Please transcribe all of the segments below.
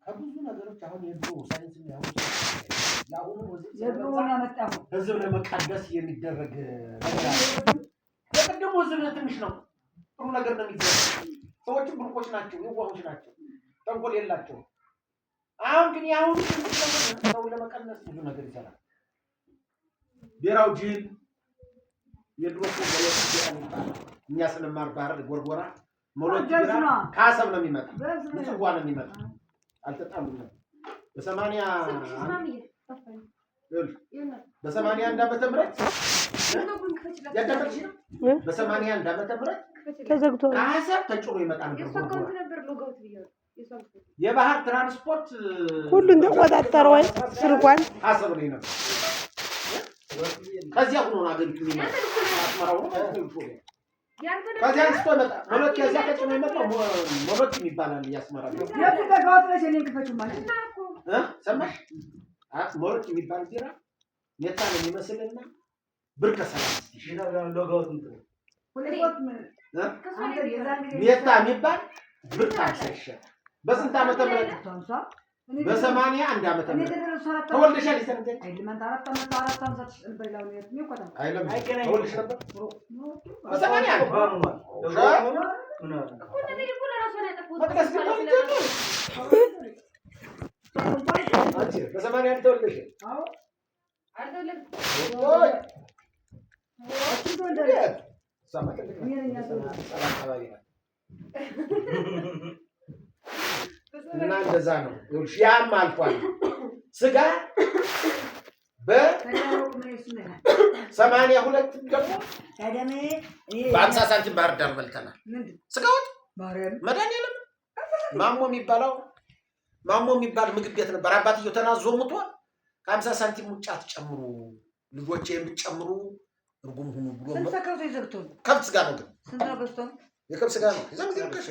ከብዙ ነገሮች አሁን የድሮ ሳይንስ ያሁኑ የድሮውን ያመጣው ህዝብ ለመቀደስ የሚደረግ የቀደሙ ህዝብ ትንሽ ነው። ጥሩ ነገር ነው የሚደረግ። ሰዎች ብሩኮች ናቸው፣ የዋሆች ናቸው፣ ተንኮል የላቸውም። አሁን ግን ያሁኑ ሰው ለመቀነስ ብዙ ነገር ይሰራል። ብሔራዊ ጅል የድሮ ገለጽ ይባላል። እኛ ስንማር ባህር ጎርጎራ ሞሎት ቢራ ካሰብ ነው የሚመጣ፣ ምጽዋ ነው የሚመጣ። አልተጣሉም ነበር በ81 ዓመተ ምህረት ያደረግሽ ነው። በ81 ዓመተ ምህረት ተዘግቶ ካሰብ ተጭኖ ይመጣ ነበር። የባህር ትራንስፖርት ሁሉን ተቆጣጠረ ወይ ስርቋን ካሰብ ነው ነበር። ከዚያ ሆኖ አገሪቱ የሚመጣ አስመራው ነው። ከዚያ አንስቶ መጣ ሞሎት። ከዚያ ተጭኖ ይመጣ ሞሎት ይባላል። ያስመራው ተጋውጥለሽ እኔን ክፈችው ማለት ሰማሽ? ሞሎት የሚባል ቢራ ሜታ ነው የሚመስልና ብር ከሰላም ሎጋውት ነው ሜታ የሚባል ብር ታሰሸ። በስንት ዓመተ ምህረት? በ81 ዓመተ ምህረት ተወልደሻል። ይሰንደኝ አይልማን 4 ዓመት 4 ዓመት ተሽልበላው ነው የሚቆጣው አይለም ተወልደሽ ነበር በ81 በ80 ተወልደሽ? አዎ አይደለም ወይ እና እንደዛ ነው። ያም አልፏል። ስጋ በ82 ደግሞ በ50 ሳንቲም ባህር ዳር በልተናል። ስጋውት መድኃኒዓለም ማሞ የሚባል ምግብ ቤት ነበር። አባትየው ተናዞ ሙቷል። ከ50 ሳንቲም ውጭ አትጨምሩ ልጆቼ የምትጨምሩ እርጉም ሁኑ ብሎ ከብት ስጋ ነው። ግን የከብት ስጋ ነው። እዛም ጊዜ ከሸ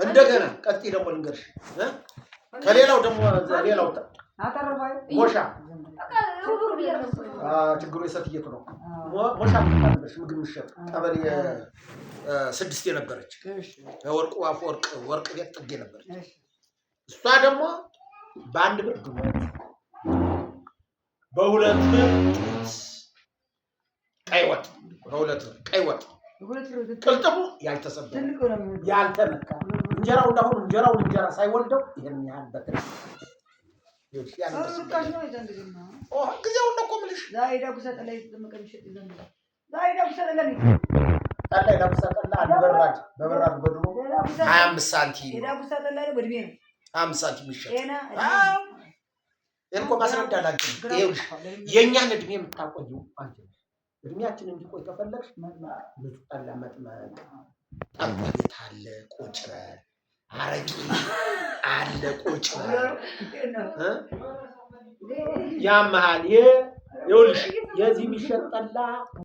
እንደገና ቀጥይ ደግሞ ልንገርሽ ከሌላው ደግሞ ሌላው ሞሻ ችግሩ የሰትየቱ ነው። ሞሻ ምትባልበሽ ምግብ ምሸጥ ቀበሌ 6 የነበረች ወርቁ አፈወርቅ ወርቅ ቤት ጥጌ ነበረች። እሷ ደግሞ በአንድ ብር ዱለት በሁለት ብር ቀይ ወጥ በሁለት ብር ቀይ ወጥ ቅልጥሙ ያልተሰበረ ያልተመካ እንጀራው እንዳሁን እንጀራ ሳይወልደው ይሄን ያህል በትር ጊዜውን ነው እኮ የምልሽ። ጠላ ዳጉሳ ጠላ በበራድ በድሮ 25 ሳንቲም 25 ሳንቲም ይሸጥ። እኮ ማስረዳላችሁ ይኸውልሽ የእኛን እድሜ የምታቆየው አንቺ ነሽ። እድሜያችን እንዲቆይ ከፈለግሽ ብዙ ጠላ መጥመቅ ጠላ ቤት አለ ቁጭ በል አረቂ አለ ቁጭ በል ያመሃል ይኸውልሽ የዚህ የሚሸጥ ጠላ